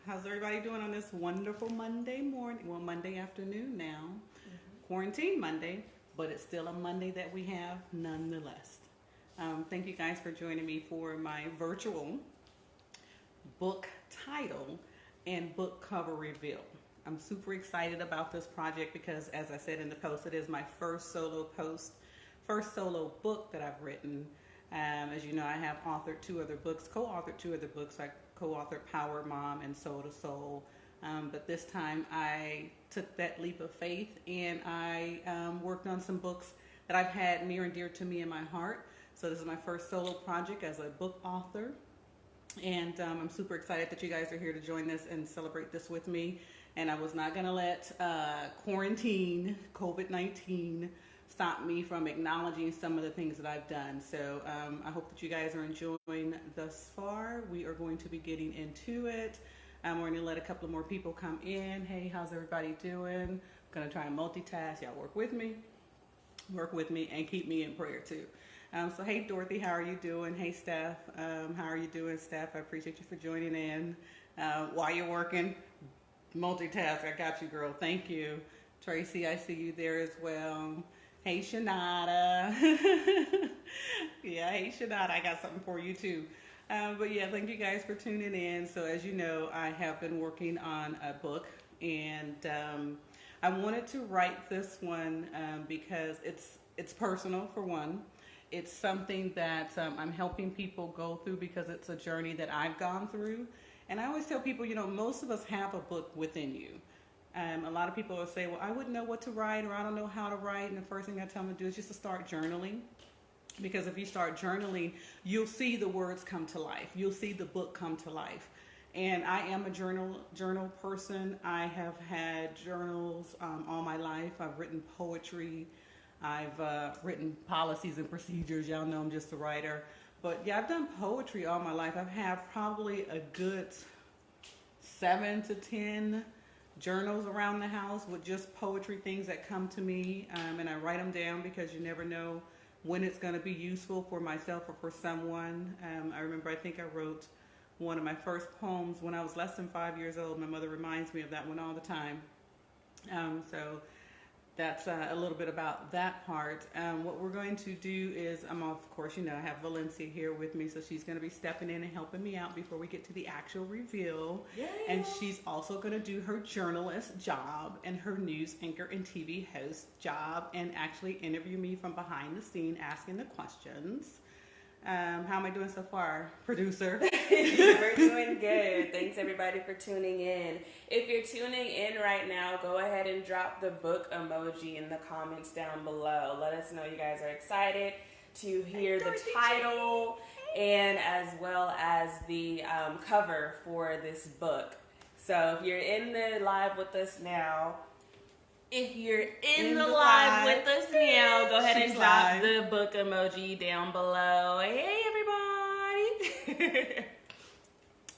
How's everybody doing on this wonderful Monday morning? Well, Monday afternoon now. Quarantine Monday, but it's still a Monday that we have nonetheless. Thank you guys for joining me for my virtual book title and book cover reveal. I'm super excited about this project because, as I said in the post, it is my first solo book that I've written. As you know, I have co-authored two other books. I co-authored Power Mom and Soul to Soul. But this time I took that leap of faith and I worked on some books that I've had near and dear to me in my heart. So this is my first solo project as a book author. And I'm super excited that you guys are here to join this and celebrate this with me. And I was not going to let quarantine, COVID-19, stop me from acknowledging some of the things that I've done. So I hope that you guys are enjoying thus far. We are going to be getting into it. We're going to let a couple of more people come in. Hey, how's everybody doing? I'm going to try and multitask. Y'all work with me, and keep me in prayer too. So hey, Dorothy, how are you doing? Hey, Steph, how are you doing, Steph? I appreciate you for joining in. While you're working, multitask. I got you, girl. Thank you. Tracy, I see you there as well. Hey, Shanada. Yeah, hey, Shanada. I got something for you too. But yeah, thank you guys for tuning in. So as you know, I have been working on a book, and I wanted to write this one because it's personal, for one. It's something that I'm helping people go through because it's a journey that I've gone through. And I always tell people, most of us have a book within you. A lot of people will say, well, I wouldn't know what to write, or I don't know how to write. And the first thing I tell them to do is just to start journaling. Because if you start journaling, you'll see the words come to life. You'll see the book come to life. And I am a journal person. I have had journals all my life. I've written poetry. I've written policies and procedures. Y'all know I'm just a writer. But yeah, I've done poetry all my life. I've had probably a good 7 to 10 journals around the house with just poetry, things that come to me. And I write them down because you never know when it's going to be useful for myself or for someone. I remember, I think I wrote one of my first poems when I was less than 5 years old. My mother reminds me of that one all the time. So that's a little bit about that part. What we're going to do is, of course, I have Valencia here with me, so she's going to be stepping in and helping me out before we get to the actual reveal. Yeah. And she's also going to do her journalist job and her news anchor and TV host job and actually interview me from behind the scene, asking the questions. How am I doing so far, producer? We're doing good. Thanks everybody for tuning in. If you're tuning in right now, go ahead and drop the book emoji in the comments down below. Let us know you guys are excited to hear the title and as well as the cover for this book. So if you're in the live with us now, if you're in the live with us now, go ahead and drop the book emoji down below. Hey, everybody.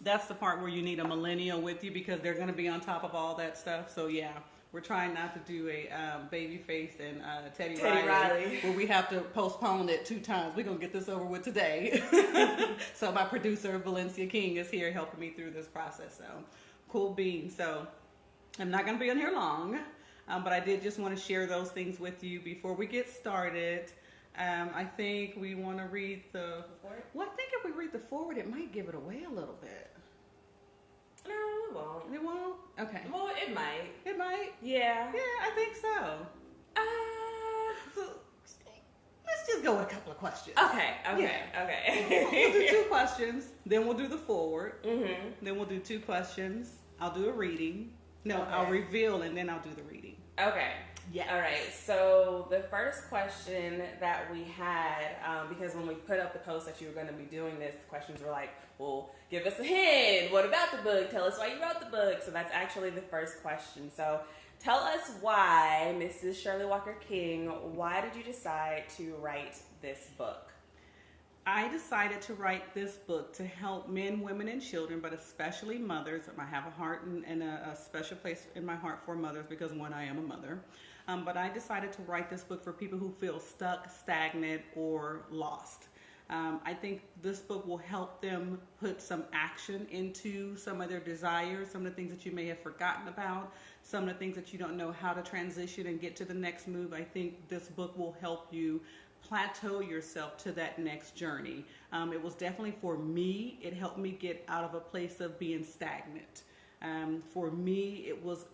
That's the part where you need a millennial with you because they're going to be on top of all that stuff. So, yeah, we're trying not to do a Babyface and Teddy Riley where we have to postpone it 2 times. We're going to get this over with today. So my producer, Valencia King, is here helping me through this process. So, cool beans. So, I'm not going to be on here long. But I did just want to share those things with you before we get started. I think we want to read the... Well, I think if we read the forward, it might give it away a little bit. No, it won't. It won't? Okay. Well, it might. It might? Yeah. Yeah, I think so. So let's just go with a couple of questions. Okay. We'll do 2 questions. Then we'll do the forward. Mm-hmm. Then we'll do 2 questions. I'll do a reading. No, okay. I'll reveal and then I'll do the reading. Okay. Yeah. All right. So the first question that we had, because when we put up the post that you were going to be doing this, the questions were like, well, give us a hint. What about the book? Tell us why you wrote the book. So that's actually the first question. So tell us why, Mrs. Shirley Walker King, why did you decide to write this book? I decided to write this book to help men, women, and children, but especially mothers. I have a heart and a special place in my heart for mothers because, one, I am a mother. But I decided to write this book for people who feel stuck, stagnant, or lost. I think this book will help them put some action into some of their desires, some of the things that you may have forgotten about, some of the things that you don't know how to transition and get to the next move. I think this book will help you plateau yourself to that next journey. It was definitely for me, it helped me get out of a place of being stagnant. For me, it was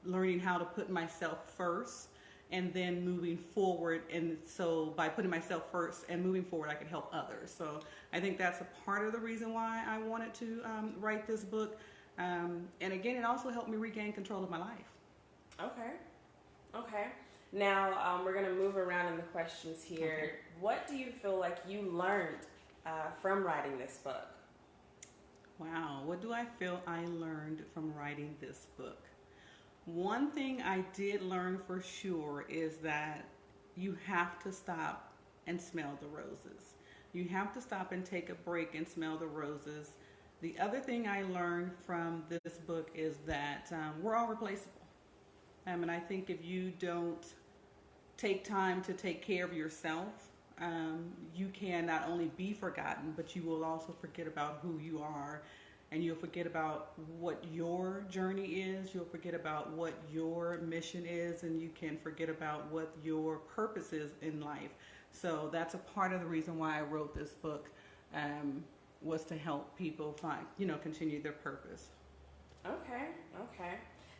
learning how to put myself first and then moving forward. And so by putting myself first and moving forward, I could help others. So I think that's a part of the reason why I wanted to write this book. And again, it also helped me regain control of my life. Okay. Now, we're going to move around in the questions here. Okay. What do you feel like you learned from writing this book? Wow, what do I feel I learned from writing this book? One thing I did learn for sure is that you have to stop and smell the roses. You have to stop and take a break and smell the roses. The other thing I learned from this book is that we're all replaceable. And I think if you don't take time to take care of yourself, you can not only be forgotten, but you will also forget about who you are, and you'll forget about what your journey is, you'll forget about what your mission is, and you can forget about what your purpose is in life. So that's a part of the reason why I wrote this book, was to help people find, continue their purpose. Okay.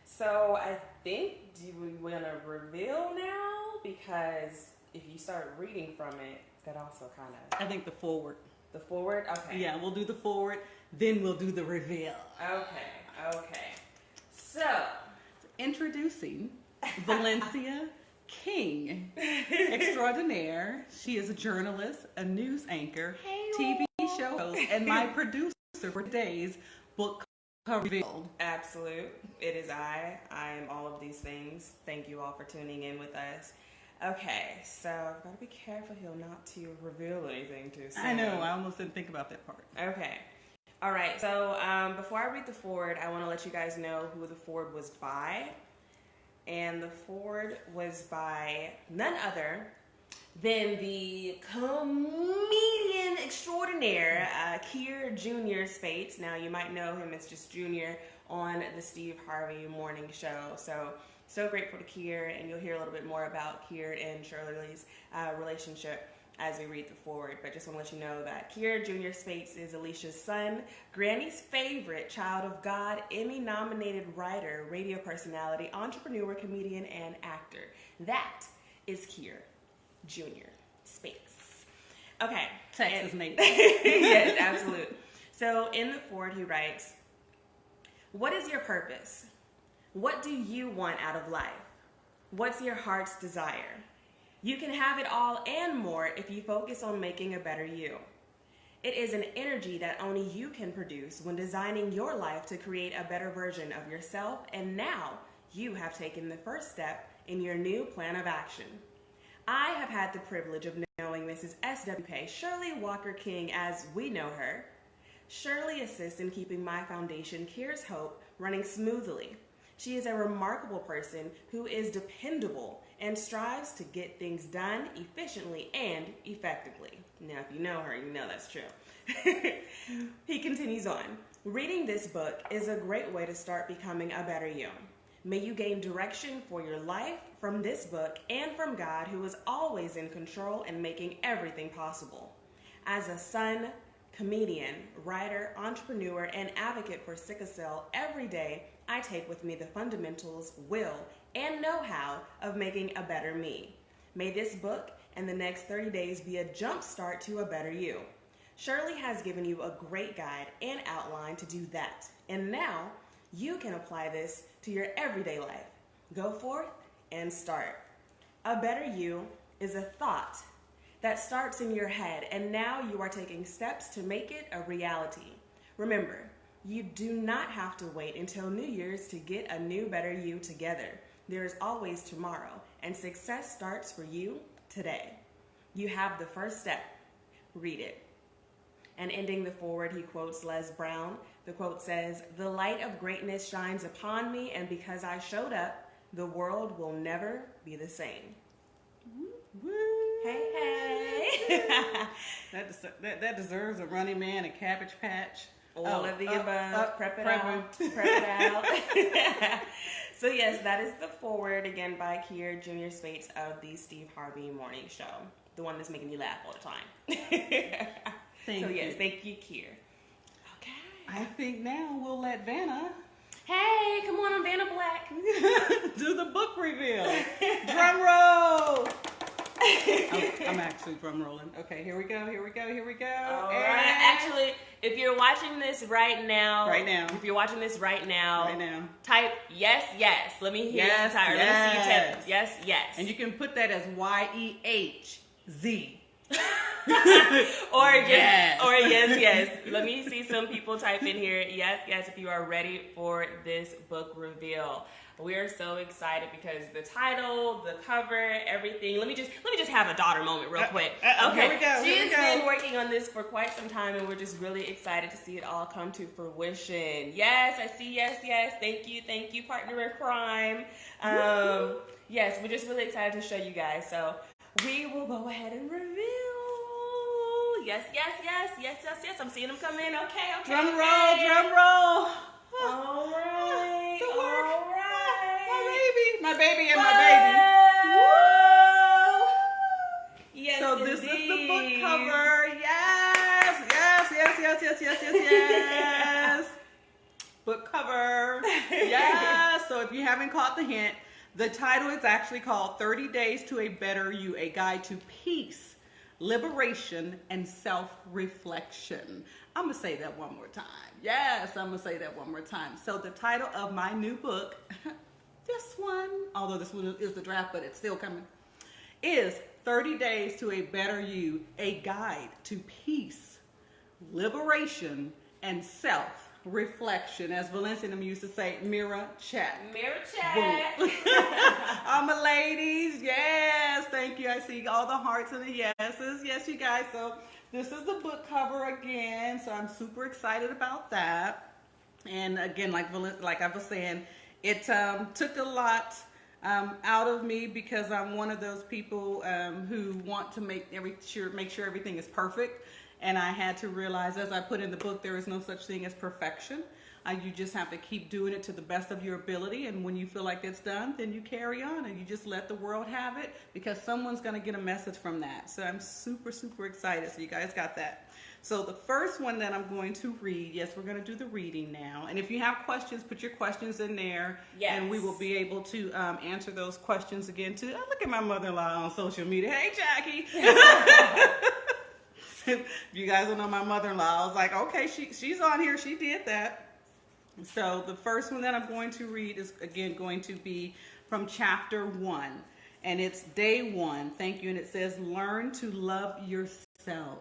So I think, do we want to reveal now? Because if you start reading from it, that also kind of... I think the forward. The forward? Okay. Yeah, we'll do the forward, then we'll do the reveal. Okay. So, introducing Valencia King extraordinaire. She is a journalist, a news anchor, TV show host, and my producer for today's book reveal. Absolute. It is I. I am all of these things. Thank you all for tuning in with us. Okay, so I've got to be careful here not to reveal anything too soon. I know, I almost didn't think about that part. Okay. All right, so before I read the foreword, I want to let you guys know who the foreword was by. And the foreword was by none other than the comedian extraordinaire, Keir Jr. Spates. Now, you might know him as just Junior on the Steve Harvey Morning Show. So grateful to Keir, and you'll hear a little bit more about Keir and Shirley's relationship as we read the foreword. But just want to let you know that Keir Jr. Spates is Alicia's son, Granny's favorite, child of God, Emmy-nominated writer, radio personality, entrepreneur, comedian, and actor. That is Keir Jr. Spates. Okay. Texas native. Yes, absolute. So in the foreword, he writes, "What is your purpose? What do you want out of life? What's your heart's desire? You can have it all and more if you focus on making a better you. It is an energy that only you can produce when designing your life to create a better version of yourself, and now you have taken the first step in your new plan of action. I have had the privilege of knowing Mrs. SWK Shirley Walker King as we know her. Shirley assists in keeping my foundation, Keir's Hope, running smoothly. She is a remarkable person who is dependable and strives to get things done efficiently and effectively." Now, if you know her, you know that's true. He continues on, "Reading this book is a great way to start becoming a better you. May you gain direction for your life from this book and from God, who is always in control and making everything possible. As a son, comedian, writer, entrepreneur, and advocate for sickle cell, every day I take with me the fundamentals, will, and know-how of making a better me. May this book and the next 30 days be a jump start to a better you. Shirley has given you a great guide and outline to do that, and now you can apply this to your everyday life. Go forth and start. A better you is a thought that starts in your head, and now you are taking steps to make it a reality. Remember, you do not have to wait until New Year's to get a new, better you together. There is always tomorrow, and success starts for you today. You have the first step. Read it." And ending the foreword, he quotes Les Brown. The quote says, "The light of greatness shines upon me, and because I showed up, the world will never be the same." Woo. Hey. That deserves a Running Man, a Cabbage Patch. All of the above. Prep it out. Prep it out. So yes, that is the foreword again by Kier Jr. Spates of the Steve Harvey Morning Show. The one that's making me laugh all the time. Thank you, Kier. Okay. I think now we'll let Vanna. Hey, come on, I'm Vanna Black. Do the book reveal. Drum roll. I'm actually drum rolling. Okay, here we go. All right. Actually, if you're watching this right now, type yes. Let me hear you type. Let me see you type yes. And you can put that as YEHZ. or yes. Let me see some people type in here. Yes, if you are ready for this book reveal. We are so excited because the title, the cover, everything. Let me just have a daughter moment real quick. Okay, here we go. She's been working on this for quite some time, and we're just really excited to see it all come to fruition. Yes, I see. Yes. Thank you, partner in crime. Yes, we're just really excited to show you guys. So we will go ahead and reveal. Yes. I'm seeing them come in. Okay. Drum roll. All right. My baby. Woo! Yes, so indeed. This is the book cover. Yes. Book cover. Yes. So if you haven't caught the hint, the title is actually called 30 Days to a Better You, a Guide to Peace, Liberation, and Self-Reflection. I'm going to say that one more time. Yes, I'm going to say that one more time. So the title of my new book, this one, although this one is the draft, but it's still coming, is 30 Days to a Better You, a Guide to Peace, Liberation, and Self-Reflection. As Valencia and them used to say, mirror chat. All my ladies, yes, thank you. I see all the hearts and the yeses. Yes, you guys. So this is the book cover again. So I'm super excited about that. And again, like I was saying, it took a lot out of me because I'm one of those people who want to make sure everything is perfect. And I had to realize, as I put in the book, there is no such thing as perfection. You just have to keep doing it to the best of your ability. And when you feel like it's done, then you carry on and you just let the world have it, because someone's going to get a message from that. So I'm super, super excited. So you guys got that. So the first one that I'm going to read, yes, we're going to do the reading now. And if you have questions, put your questions in there. Yes. And we will be able to answer those questions again too. Look at my mother-in-law on social media. Hey, Jackie. If you guys don't know my mother-in-law, I was like, okay, she's on here. She did that. So the first one that I'm going to read is, again, going to be from chapter 1. And it's day 1. Thank you. And it says, learn to love yourself.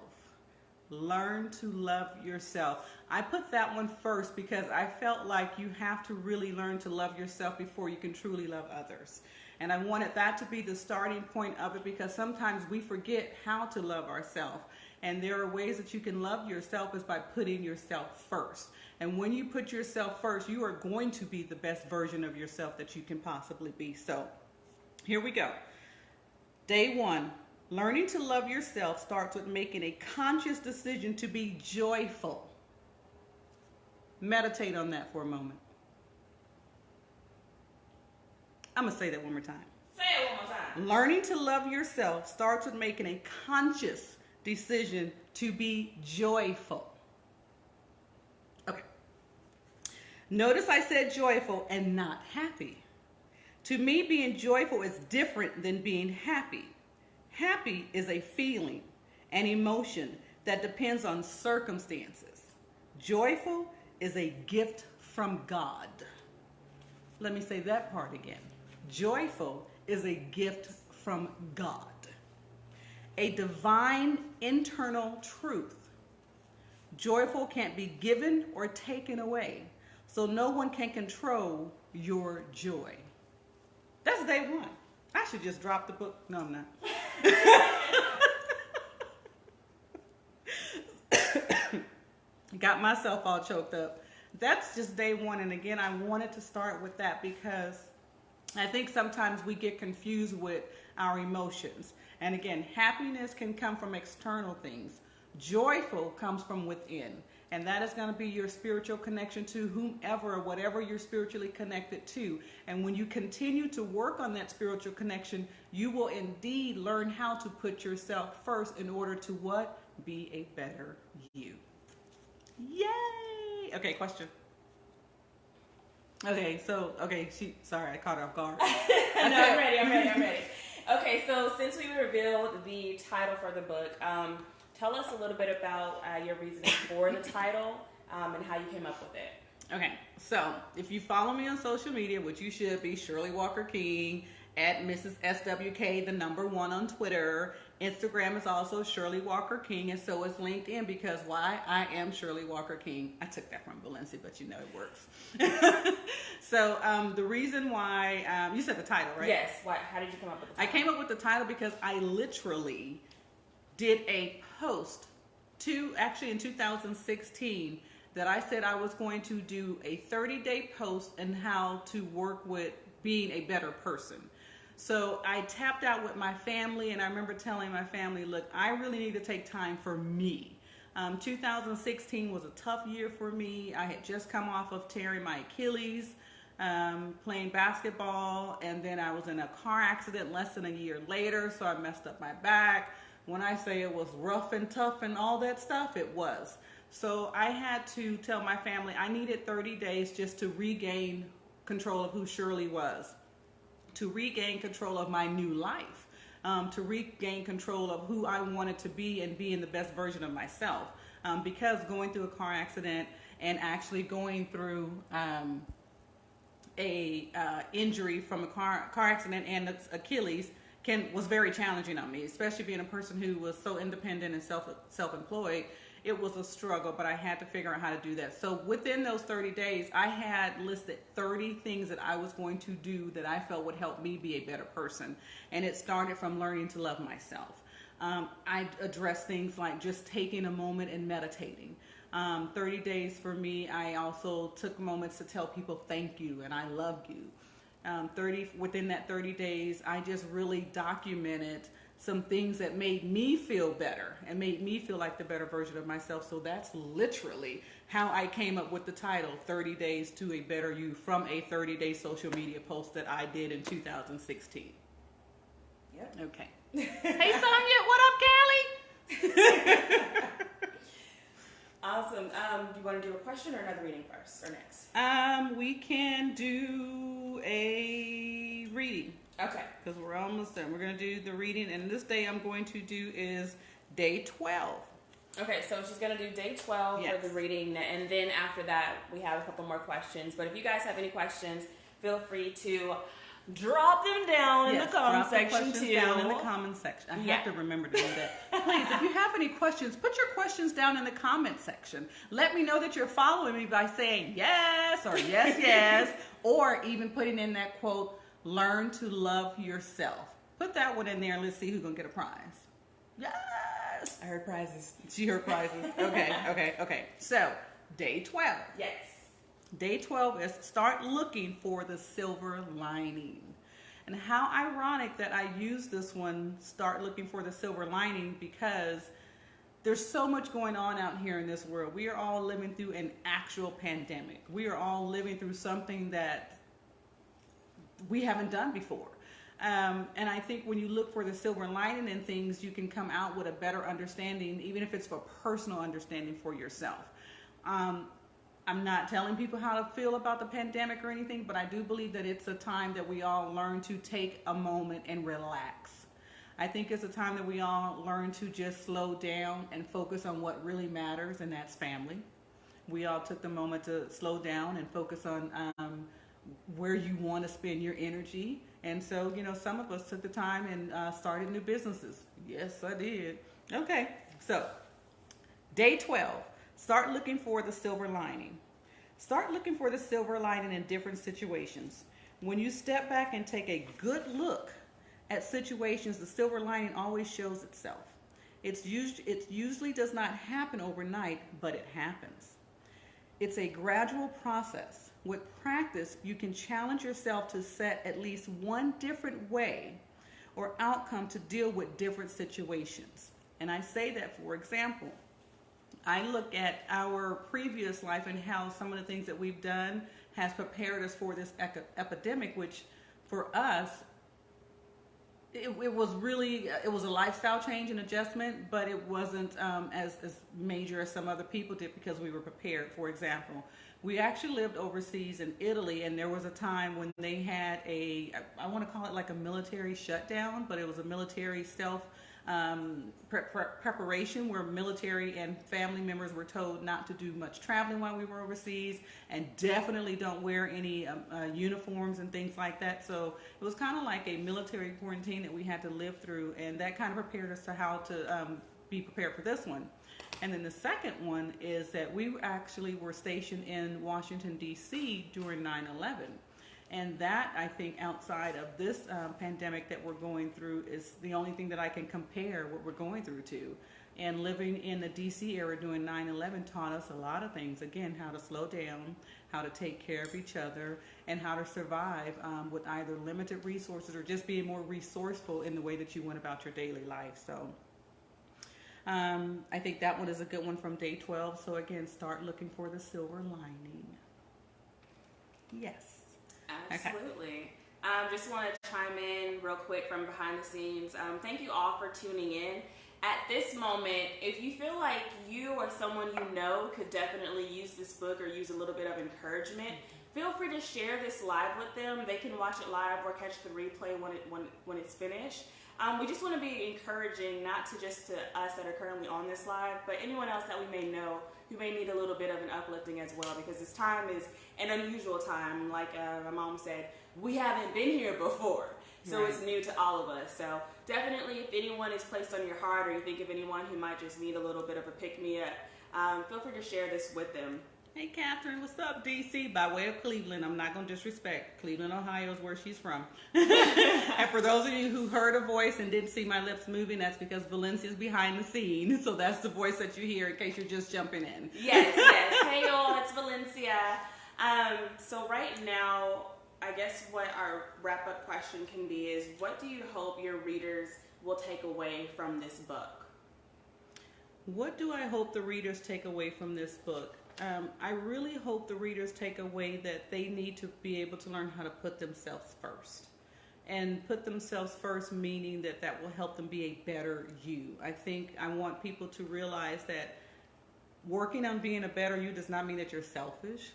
Learn to love yourself. I put that one first because I felt like you have to really learn to love yourself before you can truly love others. And I wanted that to be the starting point of it, because sometimes we forget how to love ourselves. And there are ways that you can love yourself is by putting yourself first. And when you put yourself first, you are going to be the best version of yourself that you can possibly be. So here we go. Day 1, learning to love yourself starts with making a conscious decision to be joyful. Meditate on that for a moment. I'm going to say that one more time. Say it one more time. Learning to love yourself starts with making a conscious decision to be joyful. Okay. Notice I said joyful and not happy. To me, being joyful is different than being happy. Happy is a feeling, an emotion that depends on circumstances. Joyful is a gift from God. Let me say that part again. Joyful is a gift from God. A divine internal truth. Joyful can't be given or taken away, so no one can control your joy. That's day 1. I should just drop the book. No, I'm not. Got myself all choked up. That's just day 1. And again, I wanted to start with that because I think sometimes we get confused with our emotions. And again, happiness can come from external things. Joyful comes from within. And that is going to be your spiritual connection to whomever or whatever you're spiritually connected to. And when you continue to work on that spiritual connection, you will indeed learn how to put yourself first in order to what? Be a better you. Yay! Okay, question. Okay, sorry, I caught her off guard. No, I'm ready. Okay, so since we revealed the title for the book, tell us a little bit about your reasoning for the title and how you came up with it. Okay, so if you follow me on social media, which you should be, Shirley Walker King, at Mrs. SWK, the number 1 on Twitter. Instagram is also Shirley Walker King, and so is LinkedIn, because why? I am Shirley Walker King. I took that from Valencia, but you know it works. So the reason why, you said the title, right? Yes. How did you come up with the title? I came up with the title because I literally did a post in 2016 that I said I was going to do a 30-day post on how to work with being a better person. So I tapped out with my family, and I remember telling my family, look, I really need to take time for me. 2016 was a tough year for me. I had just come off of tearing my Achilles, playing basketball, and then I was in a car accident less than a year later, so I messed up my back. When I say it was rough and tough and all that stuff, it was. So I had to tell my family I needed 30 days just to regain control of who Shirley was, to regain control of my new life, to regain control of who I wanted to be and being the best version of myself. Because going through a car accident and actually going through a injury from a car accident and Achilles was very challenging on me, especially being a person who was so independent and self-employed. It was a struggle, but I had to figure out how to do that. So within those 30 days, I had listed 30 things that I was going to do that I felt would help me be a better person. And it started from learning to love myself. I addressed things like just taking a moment and meditating. 30 days for me, I also took moments to tell people thank you and I love you. Within that 30 days, I just really documented some things that made me feel better and made me feel like the better version of myself. So that's literally how I came up with the title, 30 Days to a Better You, from a 30-day social media post that I did in 2016. Yep. Okay. Hey, Sonia, what up, Callie? Awesome. Do you want to do a question or another reading first or next? We can do a reading. Okay. Because we're almost done. We're going to do the reading, and this day I'm going to do is day 12. Okay, so she's going to do day 12 Yes. for the reading, and then after that, we have a couple more questions. But if you guys have any questions, feel free to drop them down in the comment section too. Down in the comment section. I have to remember to do that. Please, if you have any questions, put your questions down in the comment section. Let me know that you're following me by saying yes or yes, yes, or even putting in that quote, learn to love yourself. Put that one in there and let's see who's going to get a prize. Yes! I heard prizes. She heard prizes. Okay. So, day 12. Yes. Day 12 is start looking for the silver lining. And how ironic that I use this one, start looking for the silver lining, because there's so much going on out here in this world. We are all living through an actual pandemic. We are all living through something that we haven't done before. And I think when you look for the silver lining in things, you can come out with a better understanding, even if it's a personal understanding for yourself. I'm not telling people how to feel about the pandemic or anything, but I do believe that it's a time that we all learn to take a moment and relax. I think it's a time that we all learn to just slow down and focus on what really matters, and that's family. We all took the moment to slow down and focus on where you want to spend your energy. And so, some of us took the time and started new businesses. Yes, I did. Okay, so day 12, start looking for the silver lining. Start looking for the silver lining in different situations. When you step back and take a good look at situations, the silver lining always shows itself. It usually does not happen overnight, but it happens. It's a gradual process. With practice, you can challenge yourself to set at least one different way or outcome to deal with different situations. And I say that, for example, I look at our previous life and how some of the things that we've done has prepared us for this epidemic, which for us, it was really, it was a lifestyle change and adjustment, but it wasn't as major as some other people did because we were prepared. For example, we actually lived overseas in Italy, and there was a time when they had I want to call it like a military shutdown, but it was a military preparation where military and family members were told not to do much traveling while we were overseas, and definitely don't wear any uniforms and things like that. So it was kind of like a military quarantine that we had to live through, and that kind of prepared us to how to be prepared for this one. And then the second one is that we actually were stationed in Washington, D.C. during 9/11. And that, I think, outside of this pandemic that we're going through is the only thing that I can compare what we're going through to. And living in the D.C. area during 9/11 taught us a lot of things. Again, how to slow down, how to take care of each other, and how to survive with either limited resources or just being more resourceful in the way that you went about your daily life. So I think that one is a good one from day 12. So again, start looking for the silver lining. Yes. Absolutely. Okay. Just want to chime in real quick from behind the scenes. Thank you all for tuning in. At this moment, if you feel like you or someone you know could definitely use this book or use a little bit of encouragement, feel free to share this live with them. They can watch it live or catch the replay when it's finished. We just want to be encouraging, not to just to us that are currently on this live, but anyone else that we may know who may need a little bit of an uplifting as well, because this time is an unusual time. Like my mom said, we haven't been here before, so right. It's new to all of us. So definitely, if anyone is placed on your heart, or you think of anyone who might just need a little bit of a pick-me-up, feel free to share this with them. Hey, Catherine, what's up, D.C.? By way of Cleveland. I'm not going to disrespect. Cleveland, Ohio is where she's from. And for those of you who heard a voice and didn't see my lips moving, that's because Valencia's behind the scenes. So that's the voice that you hear in case you're just jumping in. Yes. Hey, y'all, it's Valencia. So right now, I guess what our wrap-up question can be is, what do you hope your readers will take away from this book? What do I hope the readers take away from this book? I really hope the readers take away that they need to be able to learn how to put themselves first. And put themselves first meaning that will help them be a better you. I think I want people to realize that working on being a better you does not mean that you're selfish.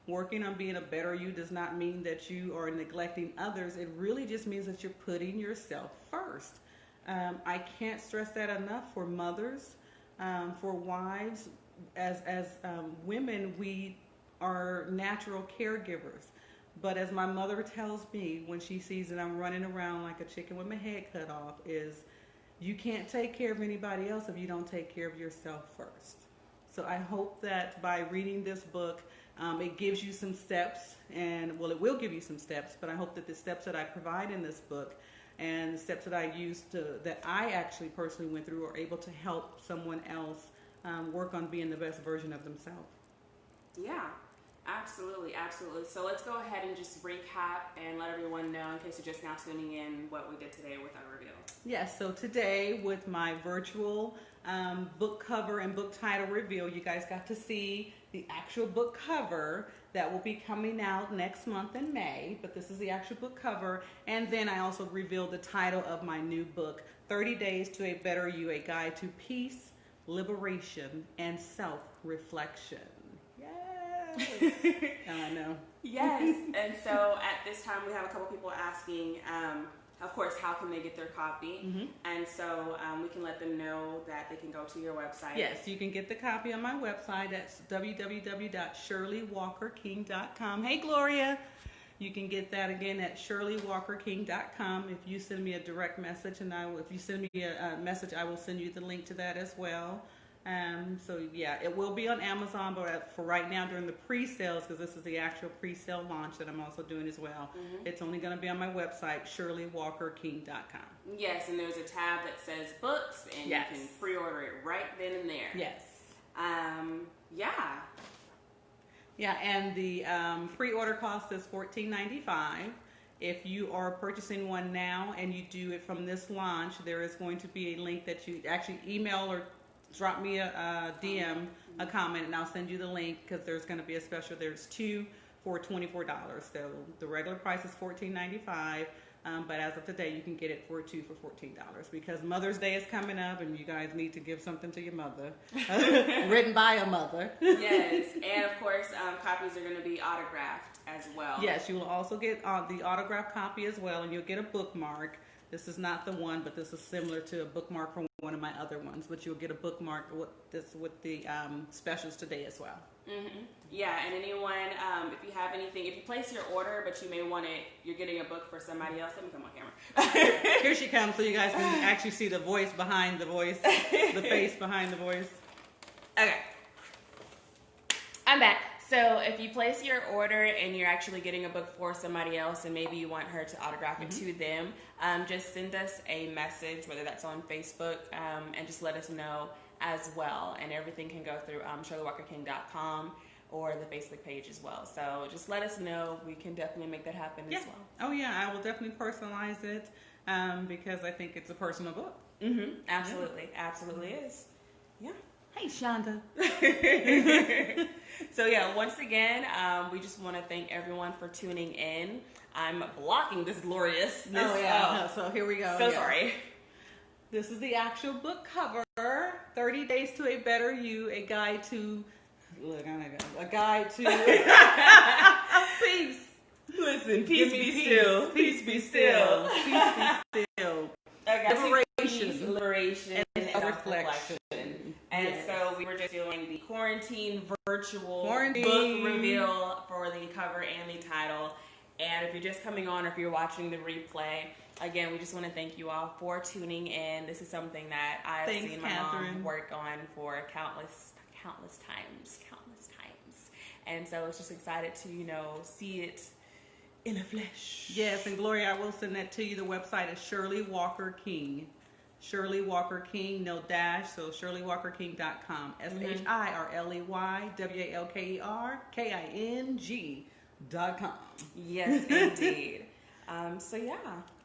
Working on being a better you does not mean that you are neglecting others. It really just means that you're putting yourself first. I can't stress that enough for mothers, for wives. As women, we are natural caregivers. But as my mother tells me when she sees that I'm running around like a chicken with my head cut off, is you can't take care of anybody else if you don't take care of yourself first. So I hope that by reading this book, it gives you some steps, and well, it will give you some steps, but I hope that the steps that I provide in this book and the steps that I used that I actually personally went through are able to help someone else work on being the best version of themselves. Yeah, absolutely. So let's go ahead and just recap and let everyone know, in case you're just now tuning in, what we did today with our reveal. Yes, so today with my virtual book cover and book title reveal, you guys got to see the actual book cover that will be coming out next month in May, but this is the actual book cover. And then I also revealed the title of my new book, 30 Days to a Better You, a Guide to Peace, Liberation, and Self-Reflection. Yes! I know. Yes. And so at this time, we have a couple people asking, of course, how can they get their copy? Mm-hmm. And so we can let them know that they can go to your website. Yes, you can get the copy on my website. That's www.shirleywalkerking.com. Hey, Gloria! You can get that again at shirleywalkerking.com. If you send me a direct message, and if you send me a message, I will send you the link to that as well. So yeah, it will be on Amazon, but for right now during the pre-sales, because this is the actual pre-sale launch that I'm also doing as well, it's only going to be on my website, shirleywalkerking.com. Yes, and there's a tab that says books, and you can pre-order it right then and there. Yes. Yeah. Yeah, and the pre-order cost is $14.95. If you are purchasing one now and you do it from this launch, there is going to be a link that you actually email or drop me a DM, a comment, and I'll send you the link because there's going to be a special. There's 2 for $24. So the regular price is $14.95. But as of today, you can get it for 2 for $14 because Mother's Day is coming up and you guys need to give something to your mother. Written by a mother. Yes, and of course, copies are going to be autographed as well. Yes, you will also get the autographed copy as well, and you'll get a bookmark. This is not the one, but this is similar to a bookmark from one of my other ones. But you'll get a bookmark with the specials today as well. Mm-hmm. Yeah, and anyone, if you have anything, if you place your order, but you may want it, you're getting a book for somebody else. Let me come on camera. Here she comes, so you guys can actually see the voice behind the voice, the face behind the voice. Okay, I'm back. So if you place your order and you're actually getting a book for somebody else and maybe you want her to autograph it to them, just send us a message, whether that's on Facebook, and just let us know as well. And everything can go through ShirleyWalkerKing.com or the Facebook page as well. So just let us know. We can definitely make that happen as well. Oh yeah, I will definitely personalize it because I think it's a personal book. Mm-hmm. Absolutely. Yeah. Absolutely is. Yeah. Hey, Shonda. So yeah, once again, we just want to thank everyone for tuning in. I'm blocking this gloriousness. Oh yeah. So here we go. So sorry. This is the actual book cover. 30 Days to a Better You, a guide to peace. Listen, peace be still. Peace be still. Peace be still. Liberation, and self-reflection. And so we were just doing the quarantine virtual book Quarantine. reveal for the cover and the title. And if you're just coming on or if you're watching the replay, again, we just want to thank you all for tuning in. This is something that I've seen my mom work on for countless times. And so it's just excited to, see it in the flesh. Yes, and Gloria, I will send that to you. The website is Shirley Walker King. Shirley Walker King, no dash, so ShirleyWalkerKing.com. ShirleyWalkerKing.com. Yes, indeed. So yeah,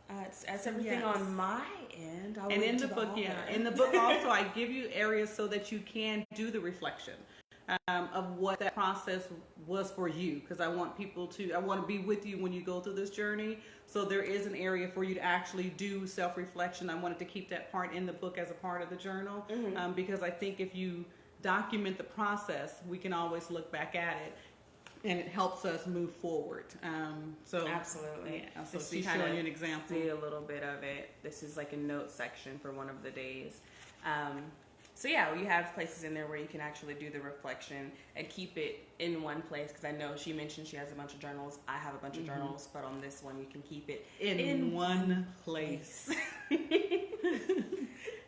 that's everything on my end. And in the book, in the book also, I give you areas so that you can do the reflection of what that process was for you, because I want to be with you when you go through this journey. So there is an area for you to actually do self-reflection. I wanted to keep that part in the book as a part of the journal, because I think if you document the process, we can always look back at it, and it helps us move forward. So absolutely. Yeah, so she's showing you an example. See a little bit of it. This is like a note section for one of the days. So yeah, you have places in there where you can actually do the reflection and keep it in one place, because I know she mentioned she has a bunch of journals. I have a bunch of journals, but on this one you can keep it in one place.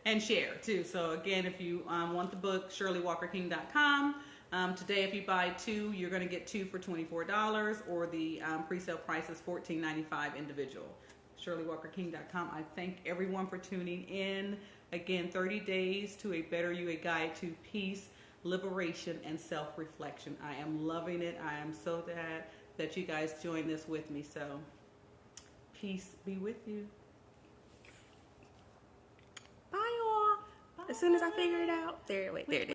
And share too. So again, if you want the book, ShirleyWalkerKing.com. Today, if you buy 2, you're going to get 2 for $24, or the pre-sale price is $14.95 individual. ShirleyWalkerKing.com. I thank everyone for tuning in. Again, 30 Days to a Better You, a guide to peace, liberation, and self-reflection. I am loving it. I am so glad that you guys joined this with me. So, peace be with you. Bye, y'all. As soon as I figure it out. There it is.